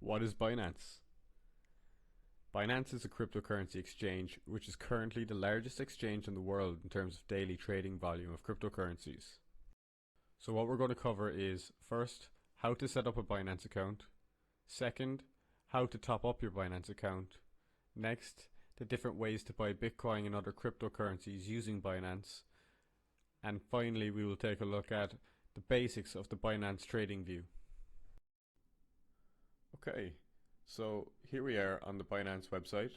What is Binance? Binance is a cryptocurrency exchange which is currently the largest exchange in the world in terms of daily trading volume of cryptocurrencies. So what we're going to cover is first, how to set up a Binance account. Second, how to top up your Binance account. Next, the different ways to buy Bitcoin and other cryptocurrencies using Binance. And finally, we will take a look at the basics of the Binance trading view. Okay, so here we are on the Binance website.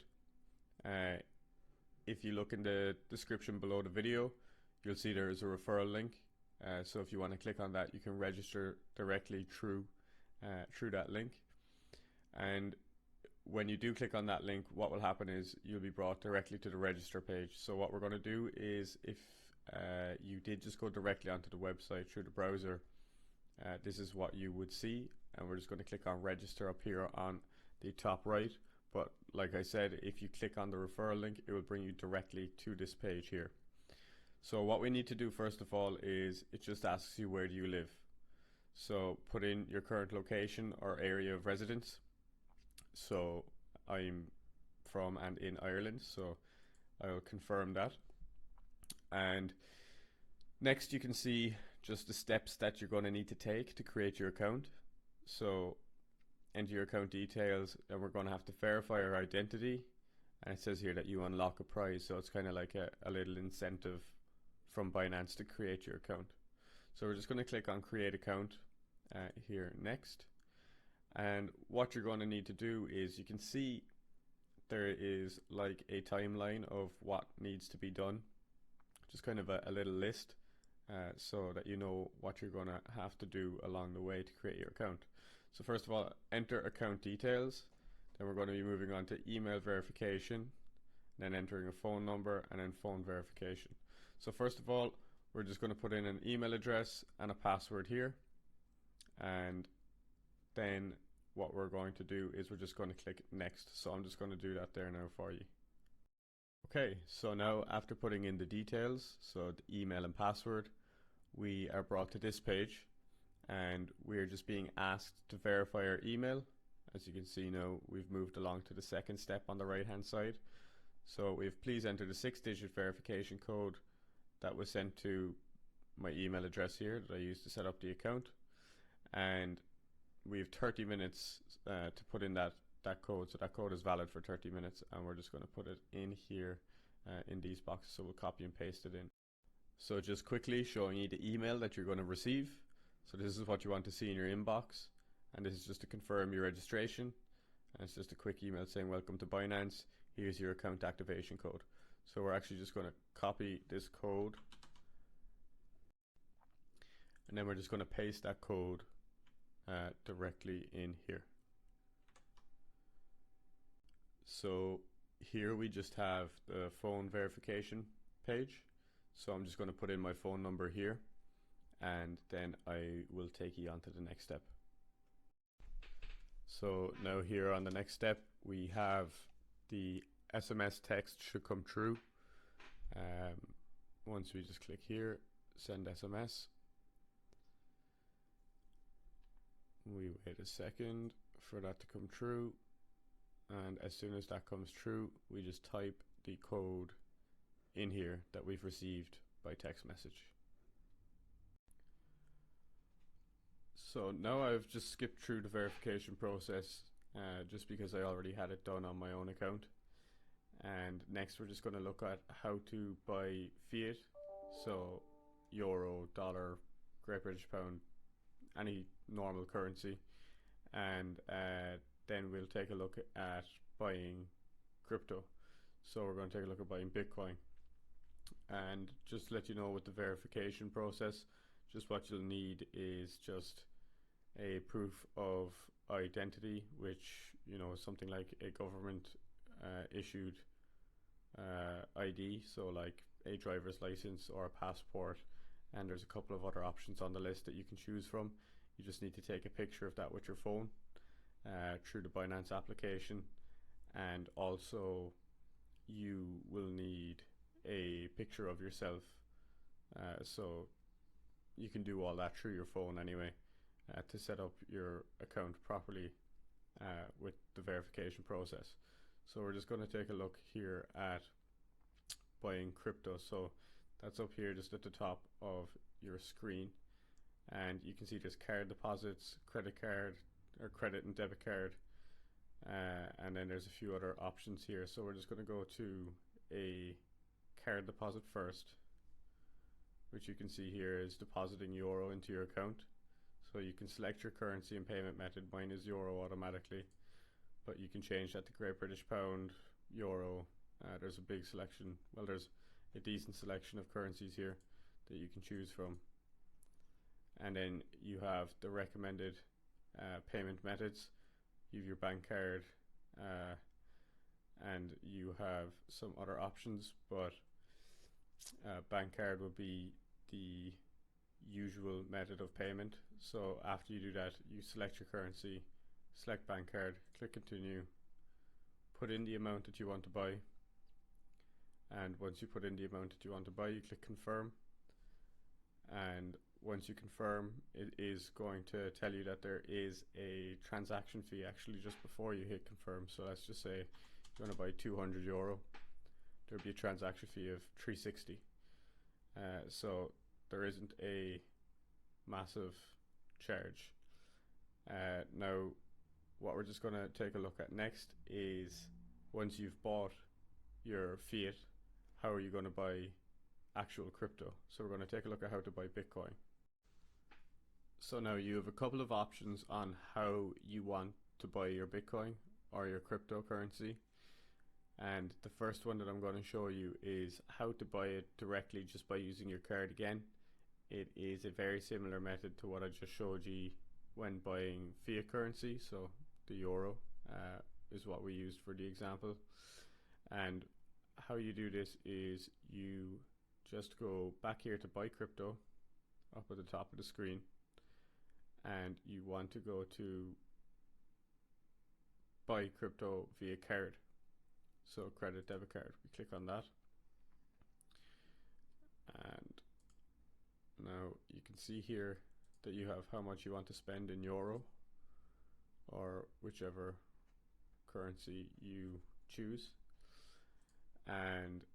If you look in the description below the video, you'll see there is a referral link. So if you want to click on that, you can register directly through that link. And when you do click on that link, what will happen is you'll be brought directly to the register page. So what we're going to do is, if you did just go directly onto the website through the browser, this is what you would see, and we're just going to click on register up here on the top right. But like I said, if you click on the referral link, it will bring you directly to this page here. So what we need to do first of all is it just asks you, where do you live? So put in your current location or area of residence. So I'm from and in Ireland, so I'll confirm that. And next you can see just the steps that you're going to need to take to create your account. So enter your account details, and we're going to have to verify our identity. And it says here that you unlock a prize, so it's kind of like a little incentive from Binance to create your account. So we're just going to click on create account here next. And what you're going to need to do is, you can see there is like a timeline of what needs to be done, just kind of a little list, so that you know what you're going to have to do along the way to create your account. So first of all, enter account details. Then we're going to be moving on to email verification, then entering a phone number, and then phone verification. So first of all, we're just going to put in an email address and a password here, and then what we're going to do is we're just going to click next. So I'm just going to do that there now for you. Okay, so now after putting in the details, so the email and password, we are brought to this page, and we're just being asked to verify our email. As you can see now, we've moved along to the second step on the right hand side. So we've please enter the 6-digit verification code that was sent to my email address here that I used to set up the account, and we have 30 minutes to put in that code. So that code is valid for 30 minutes, and we're just going to put it in here in these boxes. So we'll copy and paste it in. So just quickly showing you the email that you're going to receive. So this is what you want to see in your inbox, and this is just to confirm your registration. And it's just a quick email saying, welcome to Binance, here's your account activation code. So we're actually just going to copy this code, and then we're just going to paste that code directly in here. So here we just have the phone verification page. So I'm just going to put in my phone number here, and then I will take you on to the next step. So now here on the next step, we have the SMS text should come through. Once we just click here, send SMS. We wait a second for that to come through, and as soon as that comes through, we just type the code in here that we've received by text message. So now I've just skipped through the verification process just because I already had it done on my own account. And next we're just going to look at how to buy fiat, so euro, dollar, Great British pound, any normal currency, and then we'll take a look at buying crypto. So we're going to take a look at buying Bitcoin. And just to let you know, with the verification process, just what you'll need is just a proof of identity, which, you know, is something like a government issued ID, so like a driver's license or a passport, and there's a couple of other options on the list that you can choose from. You just need to take a picture of that with your phone through the Binance application, and also you will need a picture of yourself, so you can do all that through your phone anyway to set up your account properly with the verification process. So we're just going to take a look here at buying crypto. So that's up here just at the top of your screen, and you can see there's card deposits, credit card or credit and debit card, and then there's a few other options here. So we're just going to go to a card deposit first, which you can see here is depositing euro into your account. So you can select your currency and payment method. Mine is euro automatically, but you can change that to Great British Pound, euro. There's a big selection, well, there's a decent selection of currencies here that you can choose from. And then you have the recommended payment methods. You have your bank card, and you have some other options, but bank card would be the usual method of payment. So after you do that, you select your currency, select bank card, click continue, put in the amount that you want to buy, and once you put in the amount that you want to buy, you click confirm. And once you confirm, it is going to tell you that there is a transaction fee actually just before you hit confirm. So let's just say you want to buy 200 euro, there'll be a transaction fee of 360. So there isn't a massive charge. Now what we're just going to take a look at next is, once you've bought your fiat, how are you going to buy actual crypto? So we're going to take a look at how to buy Bitcoin. So now you have a couple of options on how you want to buy your Bitcoin or your cryptocurrency. And the first one that I'm going to show you is how to buy it directly just by using your card again. It is a very similar method to what I just showed you when buying fiat currency. So the euro is what we used for the example. And how you do this is you just go back here to buy crypto up at the top of the screen, and you want to go to buy crypto via card. So credit debit card, we click on that, and now you can see here that you have how much you want to spend in euro or whichever currency you choose, and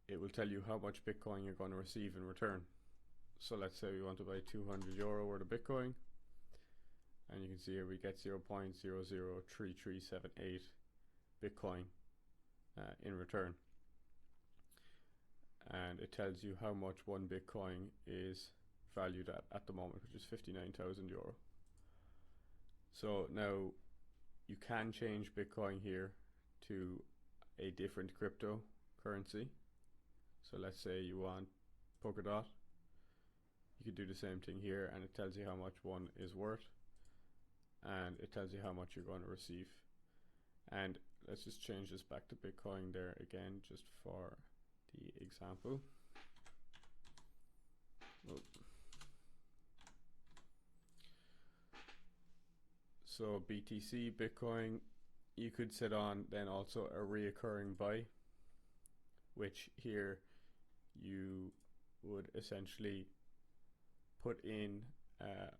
it will tell you how much Bitcoin you're going to receive in return. So let's say we want to buy 200 euro worth of Bitcoin, and you can see here we get 0.003378 Bitcoin in return, and it tells you how much one Bitcoin is valued at the moment, which is 59,000 euro. So now you can change Bitcoin here to a different cryptocurrency. So let's say you want Polkadot, you could do the same thing here, and it tells you how much one is worth, and it tells you how much you're going to receive. And let's just change this back to Bitcoin there again, just for the example. Oh. So BTC, Bitcoin, you could set on then also a reoccurring buy, which here you would essentially put in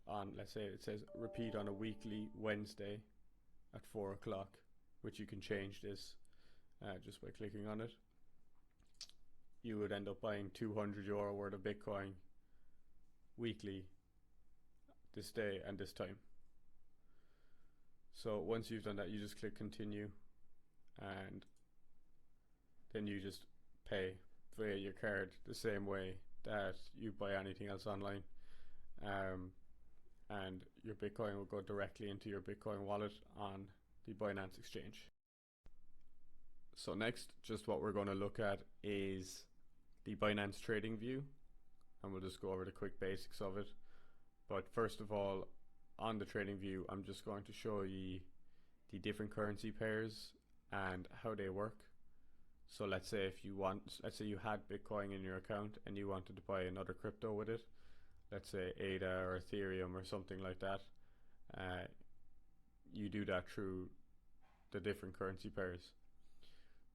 on, let's say it says repeat on a weekly Wednesday at 4 o'clock, which you can change this just by clicking on it. You would end up buying 200 euro worth of Bitcoin weekly this day and this time. So once you've done that, you just click continue, and then you just pay via your card the same way that you buy anything else online, and your Bitcoin will go directly into your Bitcoin wallet on the Binance exchange. So next, just what we're going to look at is the Binance trading view, and we'll just go over the quick basics of it. But first of all, on the trading view, I'm just going to show you the different currency pairs and how they work. So let's say let's say you had Bitcoin in your account and you wanted to buy another crypto with it, let's say ADA or Ethereum or something like that. You do that through the different currency pairs.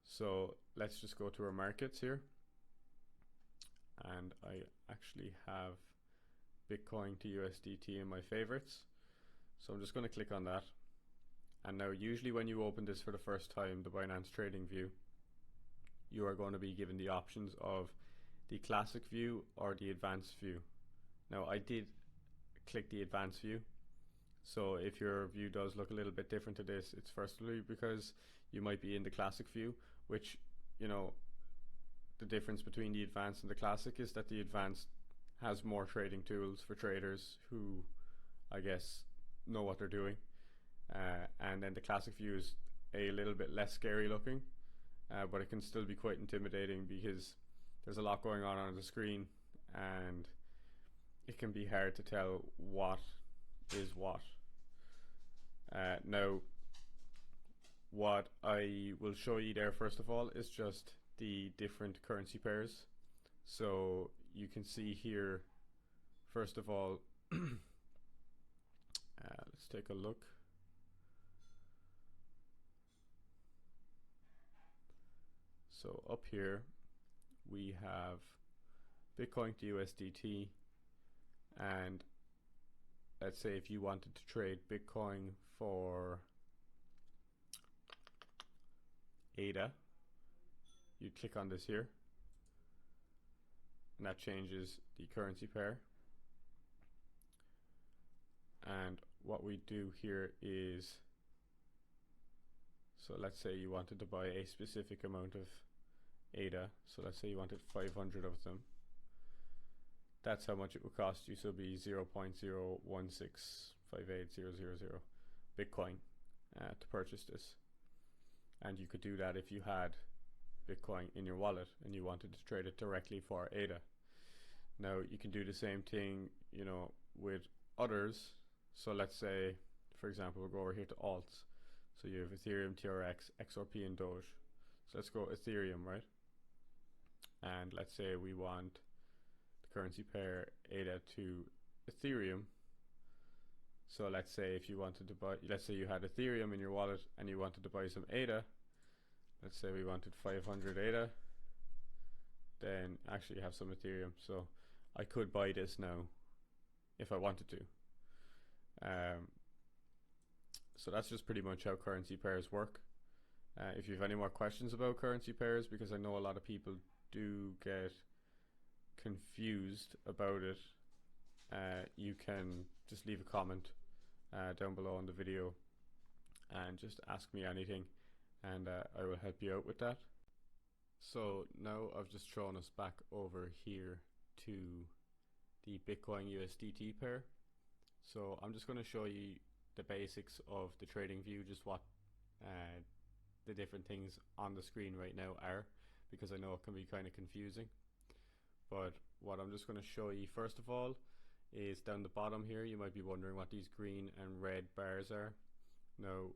So let's just go to our markets here, and I actually have Bitcoin to USDT in my favorites, so I'm just going to click on that, And now usually when you open this for the first time, the Binance Trading View, you are going to be given the options of the classic view or the advanced view. Now I did click the advanced view, so if your view does look a little bit different to this, it's firstly because you might be in the classic view, which, you know, the difference between the advanced and the classic is that the advanced has more trading tools for traders who, I guess, know what they're doing, and then the classic view is a little bit less scary looking, but it can still be quite intimidating because there's a lot going on the screen, and it can be hard to tell what is what. Now, what I will show you there first of all is just the different currency pairs. So you can see here, first of all, let's take a look. So up here we have Bitcoin to USDT, and let's say if you wanted to trade Bitcoin for ADA, you click on this here, and that changes the currency pair. And what we do here is, so let's say you wanted to buy a specific amount of ADA, so let's say you wanted 500 of them. That's how much it would cost you, so it'd be 0.01658000 Bitcoin to purchase this. And you could do that if you had Bitcoin in your wallet and you wanted to trade it directly for ADA. Now you can do the same thing, you know, with others. So let's say, for example, we'll go over here to alts. So you have Ethereum, TRX, XRP, and Doge. So let's go Ethereum, right? And let's say we want the currency pair ADA to Ethereum. So let's say if you wanted to buy, let's say you had Ethereum in your wallet and you wanted to buy some ADA. Let's say we wanted 500 ADA. Then actually you have some Ethereum. So I could buy this now if I wanted to. So that's just pretty much how currency pairs work. If you have any more questions about currency pairs, because I know a lot of people do get confused about it, you can just leave a comment down below on the video and just ask me anything, and I will help you out with that. So now I've just thrown us back over here to the Bitcoin USDT pair. So I'm just going to show you the basics of the trading view, just what the different things on the screen right now are, because I know it can be kind of confusing. But what I'm just going to show you first of all is down the bottom here, you might be wondering what these green and red bars are. Now,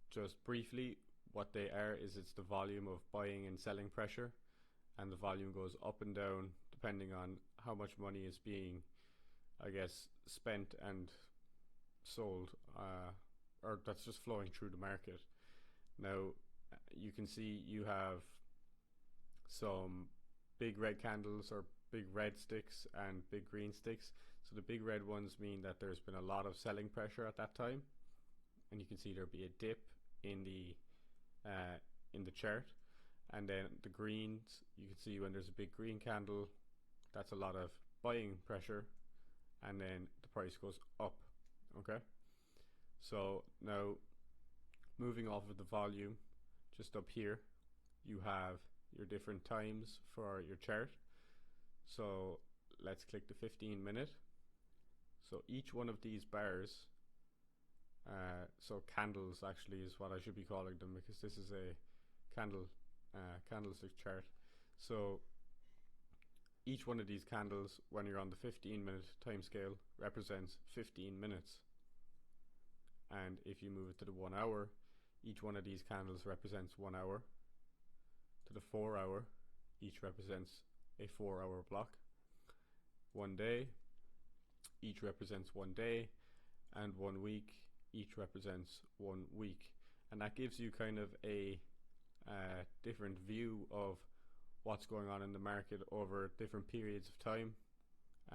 just briefly, what they are is it's the volume of buying and selling pressure, and the volume goes up and down depending on how much money is being, I guess, spent and sold, or that's just flowing through the market. Now you can see you have some big red candles or big red sticks and big green sticks. So the big red ones mean that there's been a lot of selling pressure at that time, and you can see there'll be a dip in the chart. And then the greens, you can see when there's a big green candle, that's a lot of buying pressure, and then the price goes up. Okay, so now moving off of the volume, just up here you have your different times for your chart. So let's click the 15-minute. So each one of these bars, so candles actually is what I should be calling them, because this is a candlestick chart. So each one of these candles, when you're on the 15-minute time scale, represents 15 minutes. And if you move it to the 1 hour, each one of these candles represents 1 hour. To the 4 hour, each represents a 4 hour block. 1 day, each represents 1 day. And 1 week, each represents 1 week. And that gives you kind of a different view of what's going on in the market over different periods of time,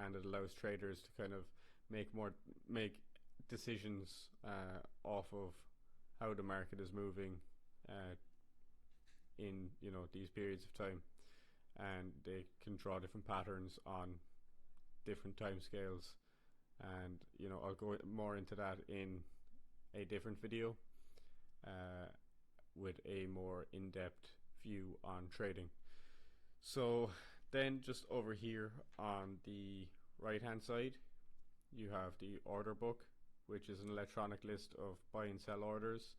and it allows traders to kind of make decisions off of how the market is moving in these periods of time, and they can draw different patterns on different time scales, and I'll go more into that in a different video with a more in-depth view on trading. So then just over here on the right hand side you have the order book, which is an electronic list of buy and sell orders,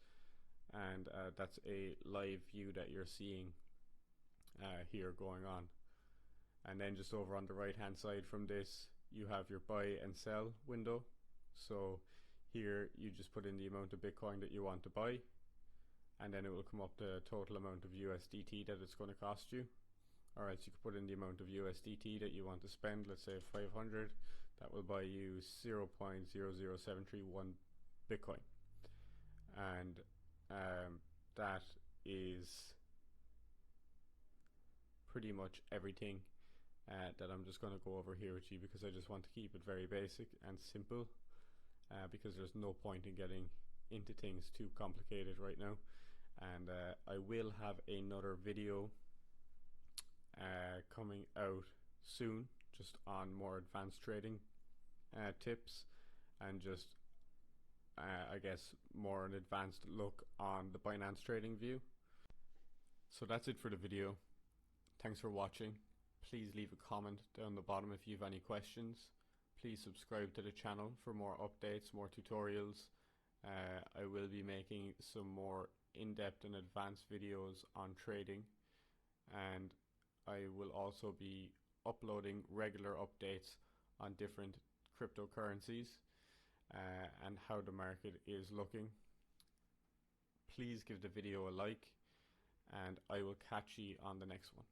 and that's a live view that you're seeing here going on. And then just over on the right hand side from this you have your buy and sell window. So here you just put in the amount of Bitcoin that you want to buy, and then it will come up the total amount of USDT that it's going to cost you. Or else you could put in the amount of USDT that you want to spend, let's say 500, that will buy you 0.00731 Bitcoin. And that is pretty much everything that I'm just going to go over here with you, because I just want to keep it very basic and simple, because there's no point in getting into things too complicated right now. And I will have another video coming out soon, just on more advanced trading tips, and just I guess more an advanced look on the Binance trading view. So that's it for the video. Thanks for watching. Please leave a comment down the bottom if you have any questions. Please subscribe to the channel for more updates, more tutorials. I will be making some more in-depth and advanced videos on trading, and I will also be uploading regular updates on different cryptocurrencies and how the market is looking. Please give the video a like, and I will catch you on the next one.